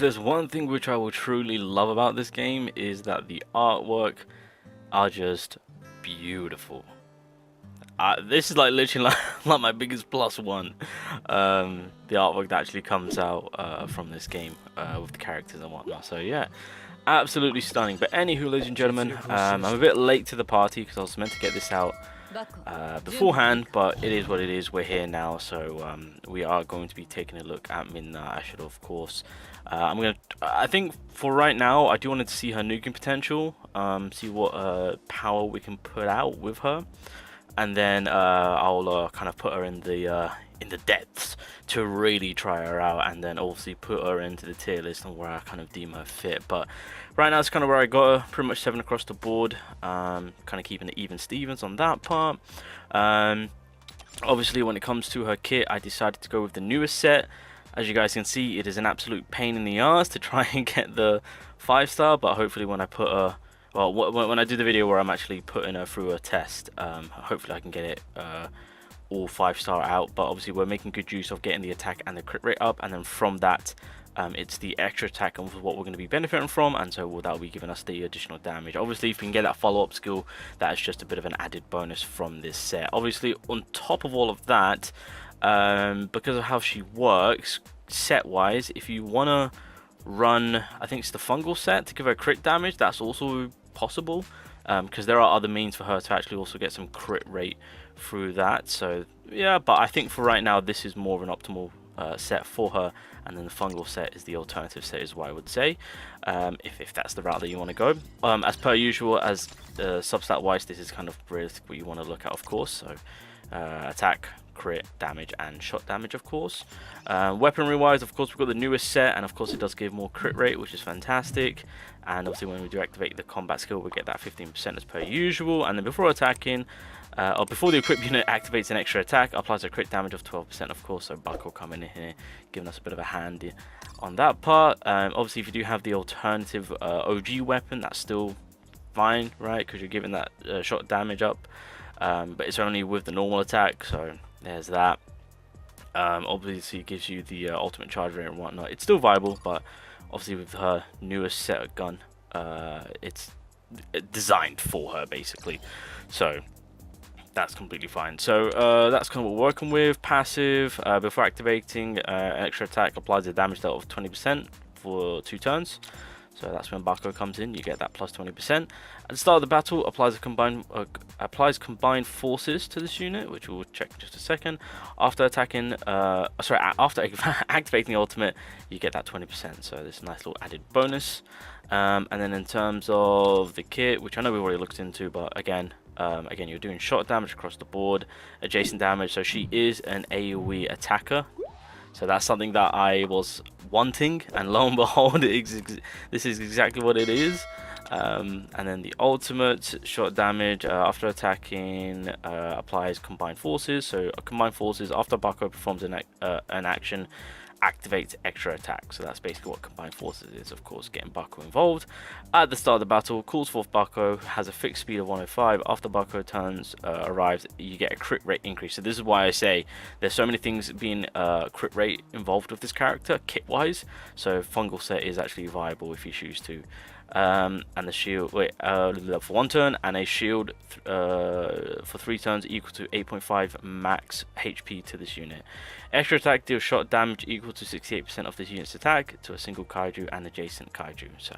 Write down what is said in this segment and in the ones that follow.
there's one thing which I will truly love about this game is that the artwork are just beautiful. This is like literally like my biggest plus one. The artwork that actually comes out from this game with the characters and whatnot. So yeah, absolutely stunning. But anywho, ladies and gentlemen, I'm a bit late to the party because I was meant to get this out beforehand, but it is what it is. We're here now, so we are going to be taking a look at MINA. I should, of course. I think for right now, I do want to see her nuking potential, see what power we can put out with her, and then I'll kind of put her in the depths to really try her out, and then obviously put her into the tier list and where I kind of deem her fit. But right now it's kind of where I got her, pretty much 7 across the board, kind of keeping it even Stevens on that part. Obviously when it comes to her kit, I decided to go with the newest set. As you guys can see, it is an absolute pain in the ass to try and get the 5-star, but hopefully when I put her, well, when I do the video where I'm actually putting her through a test, hopefully I can get it all 5-star out. But obviously we're making good use of getting the attack and the crit rate up, and then from that it's the extra attack and what we're going to be benefiting from, and so that will be giving us the additional damage. Obviously if we can get that follow-up skill, that is just a bit of an added bonus from this set. Obviously on top of all of that, because of how she works set wise, if you want to run, I think it's the fungal set to give her crit damage, that's also possible, because there are other means for her to actually also get some crit rate through that. So yeah, but I think for right now this is more of an optimal set for her, and then the fungal set is the alternative set, is what I would say, if that's the route that you want to go. As per usual, as substat wise, this is kind of realistic what you want to look at, of course. So attack, crit damage, and shot damage, of course. Weaponry wise, of course, we've got the newest set, and of course it does give more crit rate, which is fantastic. And obviously when we do activate the combat skill, we get that 15% as per usual. And then before attacking, or before the equipped unit activates an extra attack, applies a crit damage of 12%, of course. So BAKKO coming in here, giving us a bit of a hand on that part. Obviously if you do have the alternative OG weapon, that's still fine, right, because you're giving that shot damage up, but it's only with the normal attack, so there's that. Obviously it gives you the ultimate charge rate and whatnot. It's still viable, but obviously with her newest set of gun, it's designed for her basically, so that's completely fine. So that's kind of what we're working with. Passive, before activating an extra attack, applies a damage dealt of 20% for 2 turns. So that's when BAKKO comes in, you get that plus 20%. At the start of the battle, applies combined forces to this unit, which we'll check in just a second. After attacking, after activating the ultimate, you get that 20%. So this nice little added bonus. And then in terms of the kit, which I know we've already looked into, but again, you're doing shot damage across the board, adjacent damage. So she is an AoE attacker. So that's something that I was wanting, and lo and behold, this is exactly what it is. And then the ultimate shot damage after attacking applies combined forces. So combined forces, after BAKKO performs an action, activates extra attack. So that's basically what combined forces is, of course, getting BAKKO involved. At the start of the battle, calls forth BAKKO, has a fixed speed of 105. After BAKKO turns arrives, you get a crit rate increase. So this is why I say there's so many things being crit rate involved with this character, kit wise. So fungal set is actually viable if you choose to. And the shield, for 1 turn, and a shield for 3 turns equal to 8.5 max HP to this unit. Extra attack deals shot damage equal to 68% of this unit's attack to a single kaiju and adjacent kaiju. So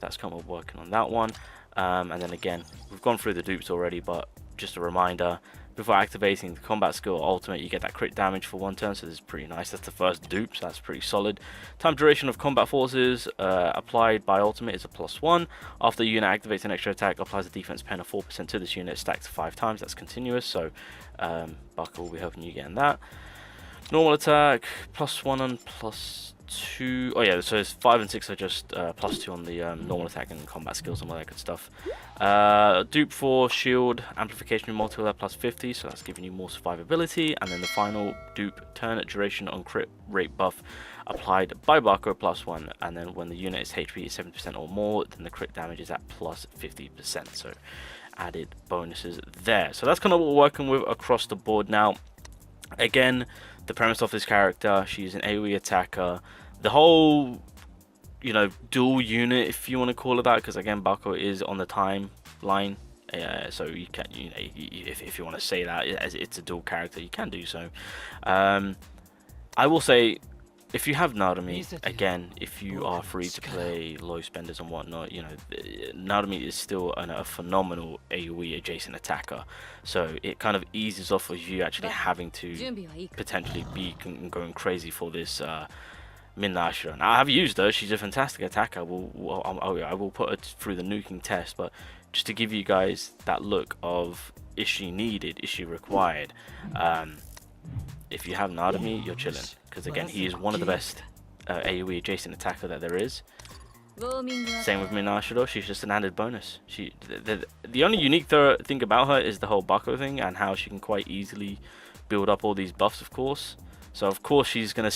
that's kind of working on that one. And then again, we've gone through the dupes already, but just a reminder, before activating the combat skill ultimate, you get that crit damage for 1 turn, so this is pretty nice. That's the first dupe, so that's pretty solid. Time duration of combat forces applied by ultimate is a +1. After the unit activates an extra attack, applies a defense pen of 4% to this unit, stacked 5 times. That's continuous, so BAKKO will be helping you get in that. Normal attack, +1 and +2. Oh yeah, so it's 5 and 6 are just +2 on the normal attack and combat skills and all that good stuff. Dupe for shield amplification and multi-layer +50, so that's giving you more survivability. And then the final dupe, turn duration on crit rate buff applied by BAKKO +1, and then when the unit is HP is 70% or more, then the crit damage is at +50%. So added bonuses there. So that's kind of what we're working with across the board now. Again, the premise of this character, she's an AoE attacker. The whole you know, dual unit, if you want to call it that, because again, BAKKO is on the timeline. So you can, you know, if you want to say that as it's a dual character, you can do so. I will say, if you have Narumi, again, if you are free to play low spenders and whatnot, you know, Narumi is still a phenomenal AoE adjacent attacker. So it kind of eases off of you actually having to potentially be going crazy for this MINA. Now, I have used her. She's a fantastic attacker. I will put her through the nuking test, but just to give you guys that look of, is she needed, is she required? If you have Narumi, you're chilling, because again, he is one of the best AoE adjacent attacker that there is. Same with MINA. She's just an added bonus. The only unique thing about her is the whole BAKKO thing, and how she can quite easily build up all these buffs, of course. So of course she's gonna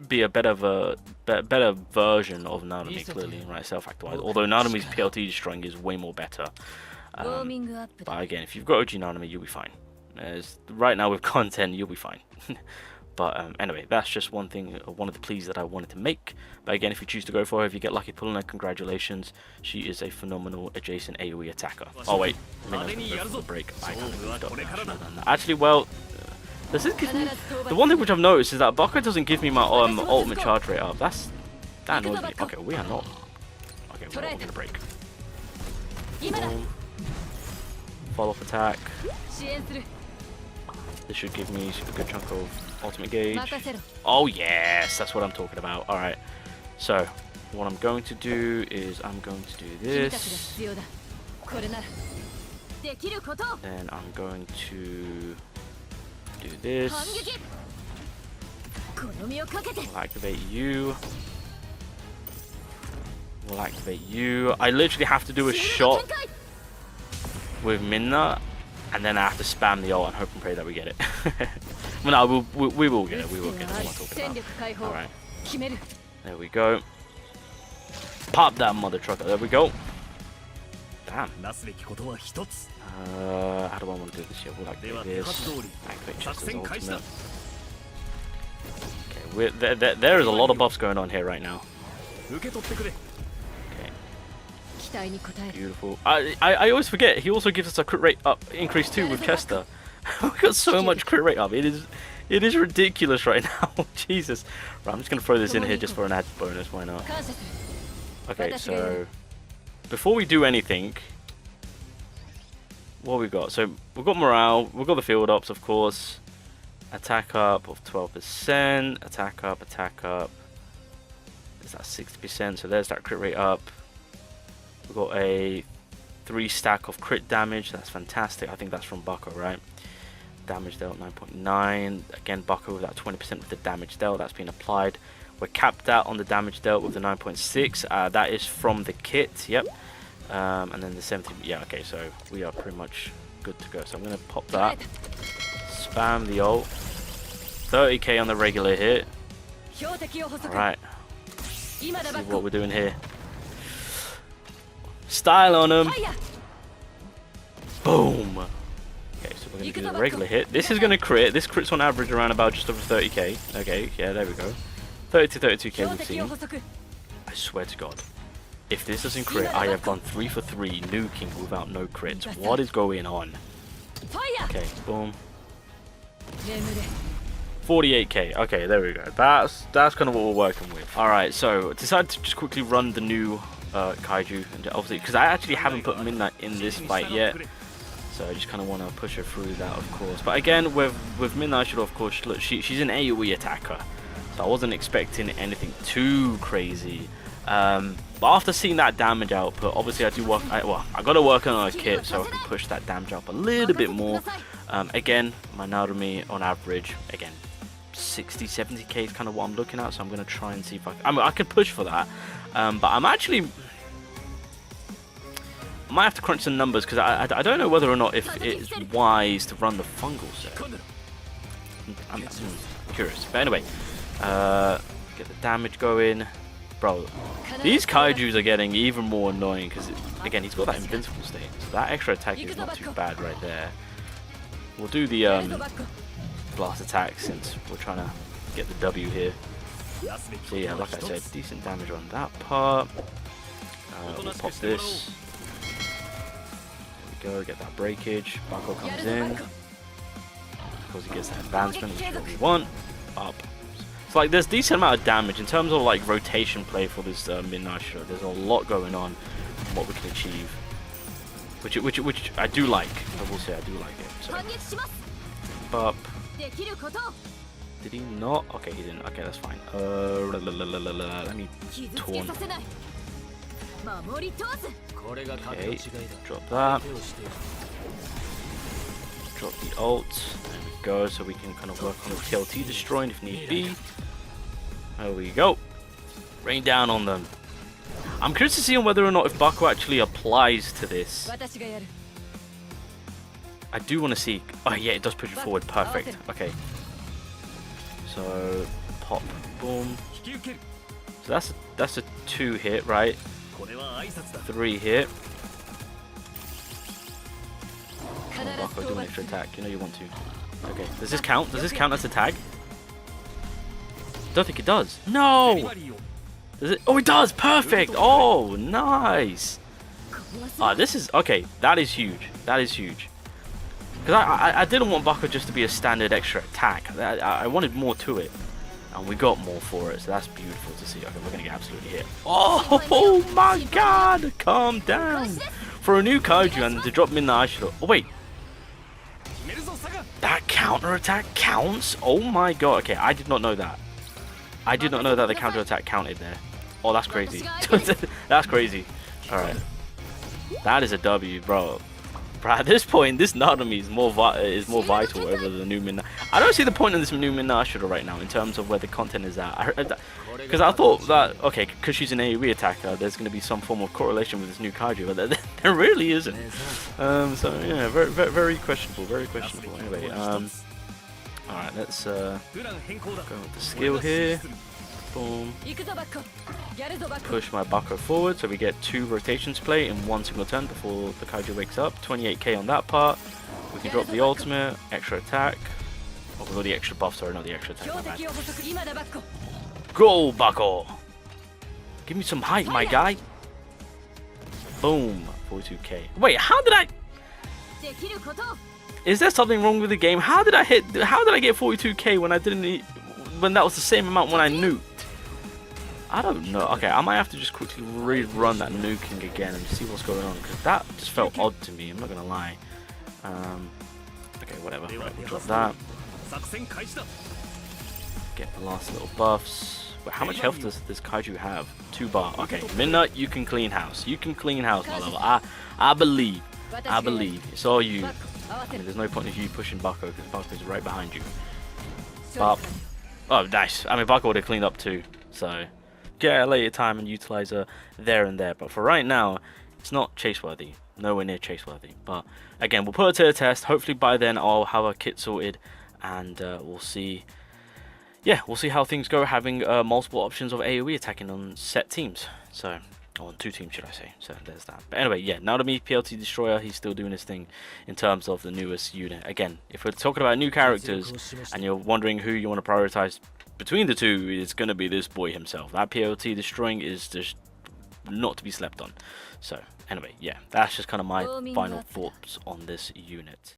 be a better version of Narumi, clearly, right, self-act wise. Although Narumi's PLT strength is way more better. But again, if you've got OG Narumi, you'll be fine. Right now with content, you'll be fine. But anyway, that's just one thing, one of the pleas that I wanted to make. But again, if you choose to go for her, if you get lucky pulling her, congratulations. She is a phenomenal adjacent AoE attacker. Oh wait, Mina's gonna go for the break. I actually, well, does this give me... The one thing which I've noticed is that BAKKO doesn't give me my ultimate charge rate up. That annoys me. Okay, we are not. Okay, we're gonna break. Boom. Follow-up attack. This should give me a good chunk of ultimate gauge. Oh yes, that's what I'm talking about. Alright, so what I'm going to do is I'm going to do this. Then I'm going to do this. We'll activate you. We'll activate you. I literally have to do a shot with MINA, and then I have to spam the ult and hope and pray that we get it. Well, no, we will get it. We will get it. That's what I'm talking about. All right. There we go. Pop that mother trucker. There we go. Damn. How do I want to do this here? We'll activate this. Activate Chester's ultimate. Okay, there is a lot of buffs going on here right now. Okay. Beautiful. I always forget, he also gives us a crit rate up increase too with Chester. We got so much crit rate up. It is ridiculous right now. Jesus. Right, I'm just gonna throw this in here just for an added bonus. Why not? Okay, so before we do anything, what we got? So we've got morale. We've got the field ups, of course. Attack up of 12%. Attack up. Is that 60%? So there's that crit rate up. We've got a 3 stack of crit damage. That's fantastic. I think that's from BAKKO, right? Damage dealt 9.9. Again, BAKKO with that 20% with the damage dealt. That's been applied. We're capped out on the damage dealt with the 9.6. That is from the kit. Yep. And then the 70. Yeah. Okay. So we are pretty much good to go. So I'm gonna pop that. Spam the ult. 30k on the regular hit. All right. See what we're doing here. Style on him. Boom. Okay, so we're going to do the regular hit. This is going to crit. This crits on average around about just over 30k. Okay, yeah, there we go. 30 to 32k we've seen. I swear to God, if this doesn't crit, I have gone 3 for 3 nuking without no crits. What is going on? Okay, boom. 48k. Okay, there we go. That's kind of what we're working with. All right, so decided to just quickly run the new Kaiju, and obviously because I actually haven't put MINA in this fight yet, so I just kind of want to push her through that, of course. But again, with MINA, of course, look, she's an AoE attacker, so I wasn't expecting anything too crazy. But after seeing that damage output, obviously I got to work on a kit so I can push that damage up a little bit more. Again, my Narumi on average, again, 60-70k is kind of what I'm looking at, so I'm going to try and see if I can push for that. But I might have to crunch some numbers because I don't know whether or not if it's wise to run the fungal set. I'm curious. But anyway, get the damage going. Bro, these Kaijus are getting even more annoying because, again, he's got that invincible state. So that extra attack is not too bad right there. We'll do the blast attack since we're trying to get the W here. So yeah, like I said, decent damage on that part. We'll pop this. There we go, get that breakage. BAKKO comes in. Because he gets that advancement, which is what we want. Up. So like, there's decent amount of damage in terms of like rotation play for this MINA. There's a lot going on and what we can achieve, which I do like. I will say I do like it. So. Up. Did he not? Okay, he didn't. Okay, that's fine. Let me taunt. Okay, drop that. Drop the ult. There we go. So we can kind of work on the TLT destroying if need be. There we go. Rain down on them. I'm curious to see on whether or not if BAKKO actually applies to this. I do want to see. Oh yeah, it does push it forward. Perfect. Okay. So pop, boom. So that's a 2 hit, right? 3 hit. BAKKO, do an extra attack. You know you want to. Okay. Does this count? Does this count as a tag? Don't think it does. No. Does it? Oh, it does. Perfect. Oh, nice. Ah, this is okay. That is huge. That is huge. Because I didn't want BAKKO just to be a standard extra attack. I wanted more to it. And we got more for it. So that's beautiful to see. Okay, we're going to get absolutely hit. Oh my god. Calm down. For a new Kaiju and to drop MINA, I should have... Oh, wait. That counter attack counts? Oh my god. Okay, I did not know that. I did not know that the counter attack counted there. Oh, that's crazy. That's crazy. Alright. That is a W, bro. Bro, at this point, this Nanami is more vital over the new MINA. I don't see the point in this new MINA right now in terms of where the content is at. Because I thought that, okay, because she's an AoE attacker, there's going to be some form of correlation with this new Kaiju, but there really isn't. So yeah, very questionable, very questionable. Anyway, alright, let's go with the skill here. Boom. Push my BAKKO forward so we get 2 rotations play in 1 single turn before the Kaiju wakes up. 28k on that part. We can drop the ultimate, extra attack. Oh, we got the extra buff, sorry, not the extra attack. My bad. Go, BAKKO! Give me some height, my guy. Boom. 42k. Wait, how did I... Is there something wrong with the game? How did I get 42k when I didn't... When that was the same amount when I nuked? I don't know. Okay, I might have to just quickly rerun that nuking again and see what's going on, because that just felt odd to me, I'm not gonna lie. Okay, whatever. Right, we'll drop that. Get the last little buffs. Wait, how much health does this Kaiju have? 2 bar. Okay, MINA, you can clean house. You can clean house, my love. I believe. I believe. It's all you. I mean, there's no point in you pushing BAKKO, because BAKKO is right behind you. Bop. Oh, nice. I mean, BAKKO would have cleaned up too, so get a later time and utilize her there and there. But for right now, it's not chase-worthy. Nowhere near chase-worthy. But again, we'll put her to the test. Hopefully by then I'll have her kit sorted, and we'll see. Yeah, we'll see how things go having multiple options of AoE attacking on set teams. So, or on 2 teams, should I say. So there's that. But anyway, yeah, Nanami PLT Destroyer, he's still doing his thing in terms of the newest unit. Again, if we're talking about new characters and you're wondering who you want to prioritize between the 2, it's going to be this boy himself. That PLT destroying is just not to be slept on. So anyway, yeah, that's just kind of my final thoughts on this unit.